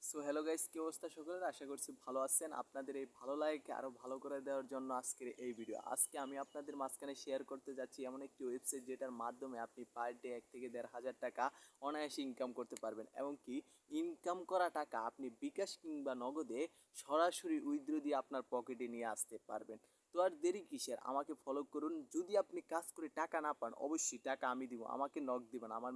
So hello guys, কি অবস্থা সকলের? আশা করছি ভালো আছেন। আপনাদের এই ভালো লাগাকে আরও ভালো করে দেওয়ার জন্য আজকের এই ভিডিও। আজকে আমি আপনাদের মাঝখানে শেয়ার করতে যাচ্ছি এমন একটি ওয়েবসাইট যেটার মাধ্যমে আপনি পার ডে 1 থেকে 1,500 টাকা অনায়াসে ইনকাম করতে পারবেন, এবং কি ইনকাম করা টাকা আপনি বিকাশ কিংবা নগদে সরাসরি উইথড্র দিয়ে আপনার পকেটে নিয়ে আসতে পারবেন। তো আর দেরি কিসের, আমাকে ফলো করুন। যদি আপনি কাজ করে টাকা না পান, অবশ্যই টাকা আমি দিব, আমাকে নক দিবেন। আমার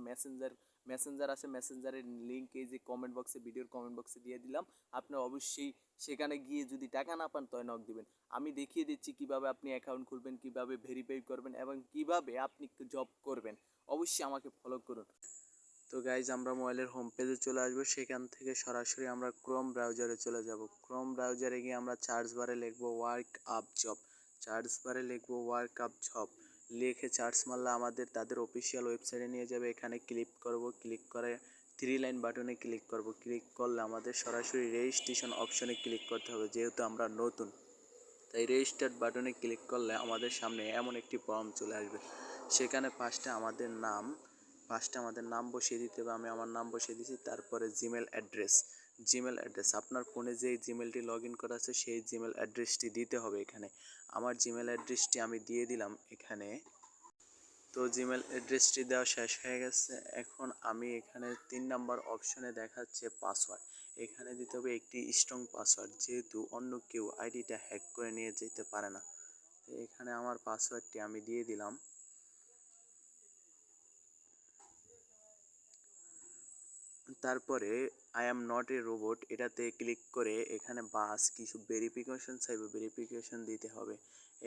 মেসেঞ্জার আছে, মেসেঞ্জারের লিঙ্ক এই যে কমেন্ট বক্সে, ভিডিওর কমেন্ট বক্সে দিয়ে দিলাম। আপনি অবশ্যই সেখানে গিয়ে যদি টাকা না পান তয় নক দিবেন। আমি দেখিয়ে দিচ্ছি কিভাবে আপনি অ্যাকাউন্ট খুলবেন, কিভাবে ভেরিফাই করবেন এবং কিভাবে আপনি জব করবেন। অবশ্যই আমাকে ফলো করুন। তো গাইজ, আমরা মোবাইলের হোম পেজে চলে আসবো। সেখান থেকে সরাসরি আমরা ক্রোম ব্রাউজারে চলে যাব। ক্রোম ব্রাউজারে গিয়ে আমরা সার্চ বারে লিখবো ওয়ার্ক আপ জব। সার্চ বারে লিখবো ওয়ার্ক আপ জব, লিখে সার্চ মারলে আমাদের তাদের অফিসিয়াল ওয়েবসাইটে নিয়ে যাবে। এখানে ক্লিক করব, ক্লিক করে 3 লাইন বাটনে ক্লিক করব। ক্লিক করলে আমাদের সরাসরি রেজিস্ট্রেশন অপশনে ক্লিক করতে হবে, যেহেতু আমরা নতুন। তাই রেজিস্টার্ড বাটনে ক্লিক করলে আমাদের সামনে এমন একটি ফর্ম চলে আসবে। সেখানে ফার্স্টে আমাদের নাম বসিয়ে দিতে হবে। আমি আমার নাম বসিয়ে দিয়েছি। তারপরে জিমেল অ্যাড্রেস আপনার ফোনে যেই জিমেলটি লগ ইন করা আছে সেই জিমেল অ্যাড্রেসটি দিতে হবে এখানে। আমার জিমেল অ্যাড্রেসটি আমি দিয়ে দিলাম এখানে। তো জিমেল অ্যাড্রেসটি দেওয়া শেষ হয়ে গেছে। এখন আমি এখানে 3 নম্বর অপশনে দেখাচ্ছে পাসওয়ার্ড। এখানে দিতে হবে একটি স্ট্রং পাসওয়ার্ড, যেহেতু অন্য কেউ আইডিটা হ্যাক করে নিয়ে যেতে পারে না। তো এখানে আমার পাসওয়ার্ডটি আমি দিয়ে দিলাম। তারপরে I am not a robot এটাতে ক্লিক করে এখানে কিছু ভেরিফিকেশন চাইবে, ভেরিফিকেশন দিতে হবে।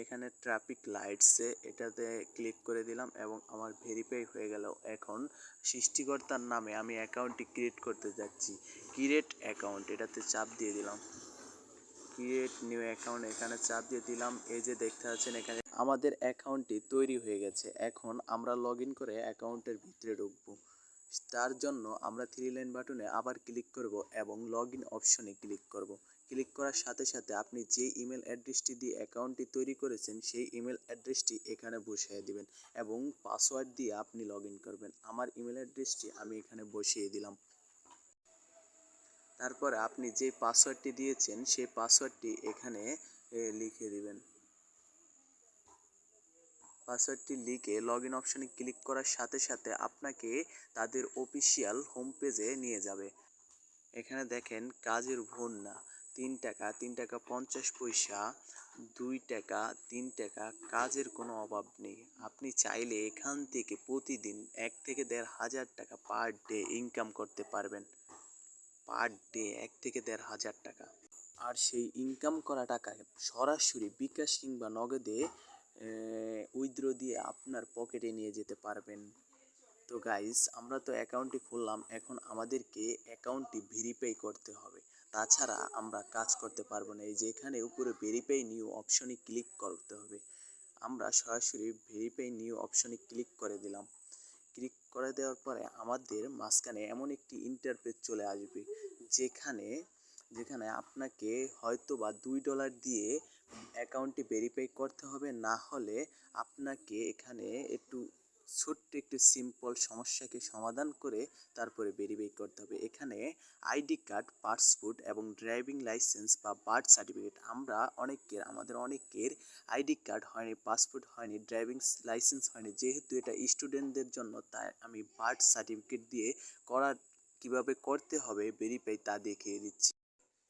এখানে ট্রাফিক লাইটসে এটাতে ক্লিক করে দিলাম এবং আমার ভেরিফাই হয়ে গেল। এখন সৃষ্টিকর্তার নামে আমি অ্যাকাউন্টটি ক্রিয়েট করতে যাচ্ছি। ক্রিয়েট অ্যাকাউন্ট এটাতে চাপ দিয়ে দিলাম। ক্রিয়েট নিউ অ্যাকাউন্ট এখানে চাপ দিয়ে দিলাম। এই যে দেখতে পাচ্ছেন এখানে আমাদের অ্যাকাউন্টটি তৈরি হয়ে গেছে। এখন আমরা লগ ইন করে অ্যাকাউন্টের ভিতরে ঢুকবো। তার জন্য আমরা 3 লাইন বাটনে আবার ক্লিক করব এবং লগ ইন অপশনে ক্লিক করব। ক্লিক করার সাথে সাথে আপনি যে ইমেল অ্যাড্রেসটি দিয়ে অ্যাকাউন্টটি তৈরি করেছেন সেই ইমেল অ্যাড্রেসটি এখানে বসিয়ে দিবেন এবং পাসওয়ার্ড দিয়ে আপনি লগ ইন করবেন। আমার ইমেল অ্যাড্রেসটি আমি এখানে বসিয়ে দিলাম। তারপরে আপনি যে পাসওয়ার্ডটি দিয়েছেন সেই পাসওয়ার্ডটি এখানে লিখে দিবেন। পাসওয়ার্ডটি লিখে লগ ইন অপশনে ক্লিক করার সাথে সাথে আপনাকে তাদের অফিসিয়াল হোম পেজে নিয়ে যাবে। এখানে দেখেন কাজের ভুনা 3 টাকা, 3 টাকা 50 পয়সা, 2 টাকা, 3 টাকা, কাজের কোনো অভাব নেই। আপনি চাইলে এখান থেকে প্রতিদিন 1 থেকে 1,500 টাকা পার ডে ইনকাম করতে পারবেন। পার ডে 1 থেকে 1,500 টাকা। আর সেই ইনকাম করা টাকা সরাসরি বিকাশ কিংবা নগদে উইথড্র দিয়ে আপনার পকেটে নিয়ে যেতে পারবেন। তো গাইস, আমরা তো অ্যাকাউন্টটি খুললাম, এখন আমাদেরকে অ্যাকাউন্টটি ভেরিফাই করতে হবে। তাছাড়া আমরা কাজ করতে পারবো না। এই যে এখানে উপরে ভেরিফাই নিউ অপশনে ক্লিক করতে হবে। আমরা সরাসরি ভেরিফাই নিউ অপশনে ক্লিক করে দিলাম। ক্লিক করে দেওয়ার পরে আমাদের মাঝখানে এমন একটি ইন্টারফেস চলে আসবে, যেখানে যেখানে আপনাকে হয়তো বা $2 দিয়ে অ্যাকাউন্টটি ভেরিফাই করতে হবে, না হলে আপনাকে এখানে একটু ছোট্ট একটি সিম্পল সমস্যাকে সমাধান করে তারপরে ভেরিফাই করতে হবে। এখানে আইডি কার্ড, পাসপোর্ট এবং ড্রাইভিং লাইসেন্স বা বার্থ সার্টিফিকেট, আমাদের অনেকের আইডি কার্ড হয়নি, পাসপোর্ট হয়নি, ড্রাইভিং লাইসেন্স হয়নি। যেহেতু এটা স্টুডেন্টদের জন্য, তাই আমি বার্থ সার্টিফিকেট দিয়ে কিভাবে করতে হবে ভেরিফাই তা দেখিয়ে দিচ্ছি।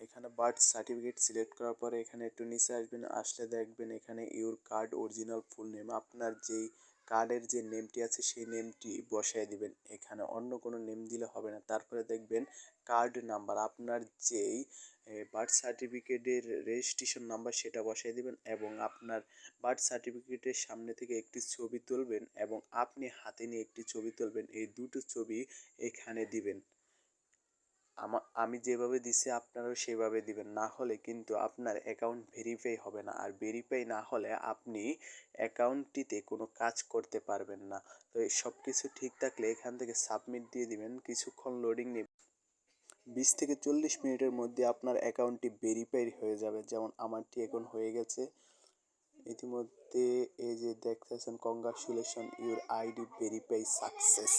এখানে বার্থ সার্টিফিকেট সিলেক্ট করার পরে এখানে একটু নিচে আসবেন। আসলে দেখবেন এখানে your card original full name, আপনার যেই কার্ডের যে নেমটি আছে সেই নেমটি বসায় দিবেন। এখানে অন্য কোনো নেম দিলে হবে না। তারপরে দেখবেন কার্ড নাম্বার, আপনার যেই বার্থ সার্টিফিকেটের রেজিস্ট্রেশন নাম্বার সেটা বসায় দিবেন এবং আপনার বার্থ সার্টিফিকেটের সামনে থেকে একটি ছবি তুলবেন এবং আপনি হাতে নিয়ে একটি ছবি তুলবেন। এই দুটো ছবি এখানে দিবেন। আমি যেভাবে দিছি আপনারাও সেভাবে দিবেন, না হলে কিন্তু আপনার অ্যাকাউন্ট ভেরিফাই হবে না। আর ভেরিফাই না হলে আপনি অ্যাকাউন্টটিতে কোনো কাজ করতে পারবেন না। তো এই সব কিছু ঠিক থাকলে এখান থেকে সাবমিট দিয়ে দিবেন। কিছুক্ষণ লোডিং নেবে, 20 থেকে 40 মিনিটের মধ্যে আপনার অ্যাকাউন্টটি ভেরিফাই হয়ে যাবে। যেমন আমারটি এখন হয়ে গেছে ইতিমধ্যে। ভিডিওতে এই যে দেখতেছেন, congratulation your ID verify success.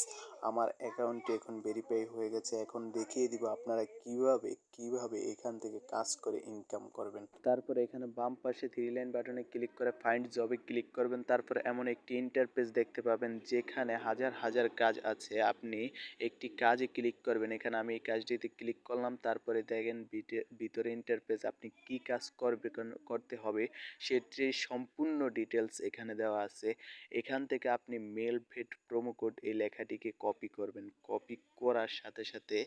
আমার অ্যাকাউন্টটি এখন ভেরিফাই হয়ে গেছে। এখন দেখিয়ে দিব আপনারা কিভাবে এখান থেকে কাজ করে ইনকাম করবেন। তারপরে এখানে বাম পাশে থ্রি লাইন বাটনে ক্লিক করে ফাইন্ড জবে ক্লিক করবেন। তারপরে এমন একটি ইন্টারফেস দেখতে পাবেন যেখানে হাজার কাজ আছে। আপনি একটি কাজে ক্লিক করবেন। এখানে আমি এই কাজটিতে ক্লিক করলাম। তারপরে দেখেন ভিতরে ইন্টারফেস আপনি কি কাজ করতে হবে সেটির সম্পূর্ণ ডিটেলস এখানে দেওয়া আছে। এখান থেকে আপনি মেল ভেট প্রোমো কোড এই লেখাটিকে কপি করবেন। কপি করার সাথে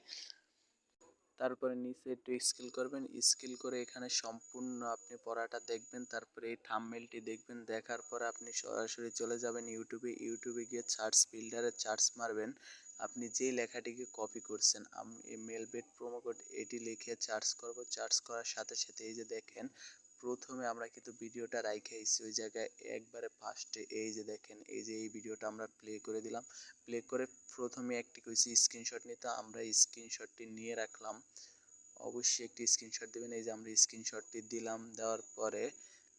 তারপরে নিচে একটু স্ক্রল করবেন। স্ক্রল করে এখানে সম্পূর্ণ আপনি পড়াটা দেখবেন। তারপরে এই থাম্বনেলটি দেখবেন। দেখার পরে আপনি সরাসরি চলে যাবেন ইউটিউবে গিয়ে সার্চ ফিল্টারে সার্চ মারবেন আপনি যেই লেখাটিকে কপি করছেন। আমি এই মেলবেট প্রোমো কোড এটি লিখে সার্চ করব। সার্চ করার সাথে এই যে দেখেন, প্রথমে আমরা কিন্তু ভিডিওটা রাইখাইছি ওই জায়গায় একবারে ফার্স্টে। এই যে দেখেন, এই যে এই ভিডিওটা আমরা প্লে করে দিলাম। প্লে করে প্রথমে একটি কইছি স্ক্রিনশট নিতে, আমরা স্ক্রিনশটটি নিয়ে রাখলাম। অবশ্যই একটি স্ক্রিনশট দেবেন। এই যে আমরা স্ক্রিনশটটি দিলাম। দেওয়ার পরে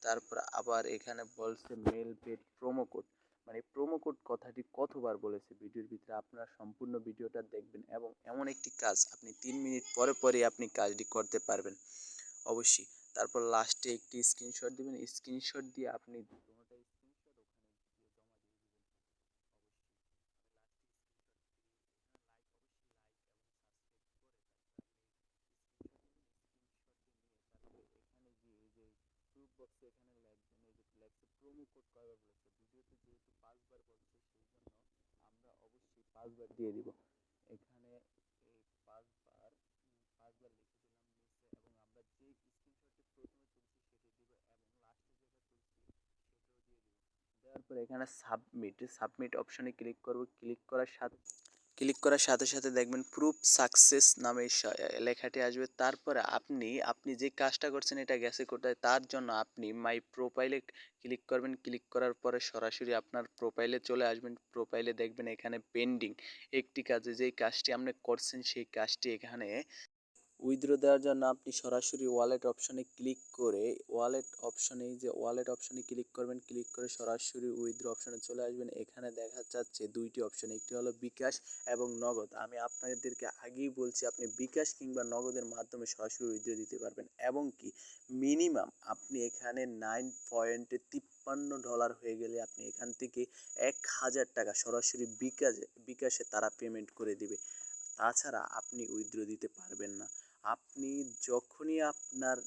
তারপর আবার এখানে বলছে মেল পেড প্রোমো কোড, মানে প্রোমো কোড কথাটি কতবার বলেছে ভিডিওর ভিতরে, আপনারা সম্পূর্ণ ভিডিওটা দেখবেন। এবং এমন একটি কাজ আপনি 3 মিনিট পরে আপনি কাজটি করতে পারবেন অবশ্যই। তারপর লাস্টে একটি স্ক্রিনশট দিবেন। স্ক্রিনশট দিয়ে আপনি প্রুফ বক্সে এখানে লিখবেন। এই যে লেখছে প্রোমো কোড কয়বার বলেছে ভিডিওতে, যেহেতু 5বার বলছে সেই জন্য আমরা অবশ্যই 5বার দিয়ে দিব। এখানে এই 5বার লিখে দিলাম নিচে। এবং আমরা যে স্ক্রিনশটটি প্রথমে তুলছি সেটি দিব এবং লাস্টে যেটা তুলছি সেটাও দিয়ে দিব। দেওয়ার পরে এখানে সাবমিট অপশনে ক্লিক করার সাথে দেখবেন প্রুফ সাকসেস নামে লেখাটি আসবে। তারপরে আপনি যে কাজটা করছেন এটা গেছে কোথায়, তার জন্য আপনি মাই প্রোফাইলে ক্লিক করবেন। ক্লিক করার পরে সরাসরি আপনার প্রোফাইলে চলে আসবেন। প্রোফাইলে দেখবেন এখানে পেন্ডিং একটি কাজে, যেই কাজটি আপনি করছেন সেই কাজটি এখানে উইথড্র দেওয়ার জন্য আপনি সরাসরি ওয়ালেট অপশনে ক্লিক করে ওয়ালেট অপশনে ক্লিক করবেন। ক্লিক করে সরাসরি উইথড্র অপশনে চলে আসবেন। এখানে দেখা যাচ্ছে দুইটি অপশন, একটি হলো বিকাশ এবং নগদ। আমি আপনাদেরকে আগেই বলছি আপনি বিকাশ কিংবা নগদের মাধ্যমে সরাসরি উইথড্র দিতে পারবেন। এবং কি মিনিমাম আপনি এখানে $9.53 হয়ে গেলে আপনি এখান থেকে 1000 টাকা সরাসরি বিকাশে তারা পেমেন্ট করে দিবে। তাছাড়া আপনি উইথড্র দিতে পারবেন না। আপনি যখনই আপনার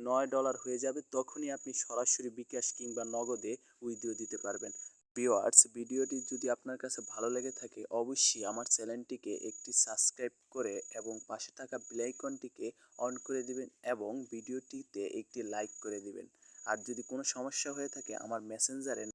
$9 হয়ে যাবে তখনই আপনি সরাসরি বিকাশ কিংবা নগদে উইথড্র দিতে পারবেন। ভিউয়ার্স, ভিডিওটি যদি আপনার কাছে ভালো লেগে থাকে অবশ্যই আমার চ্যানেলটিকে একটি সাবস্ক্রাইব করে এবং পাশে থাকা বেল আইকনটিকে অন করে দিবেন এবং ভিডিওটিতে একটি লাইক করে দিবেন। আর যদি কোনো সমস্যা হয়ে থাকে আমার মেসেঞ্জারে